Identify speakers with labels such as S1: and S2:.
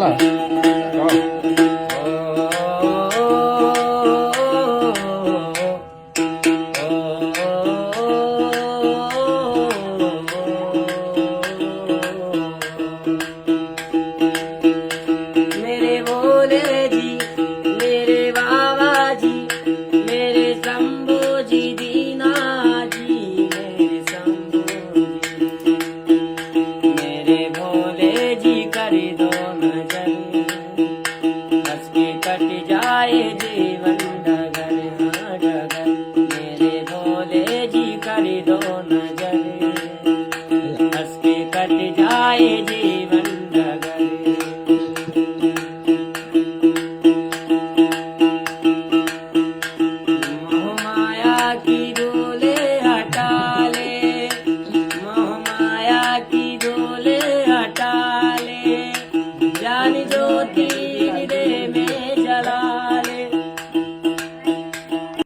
S1: मेरे भोले जी, मेरे बाबा जी, मेरे शंभू जी, दीना जी, मेरे शंभू जी, मेरे भोले जी कर दो नजर, हंस के कट जाए जीवन डगर, हाँ डगर। मेरे भोले जी कर दो नजर, हंस के कट जाए जीवन डगर। मोह माया की डोले हटा ले, मोह माया की डोले हटा ले, ज्ञान ज्योति हृदय में जला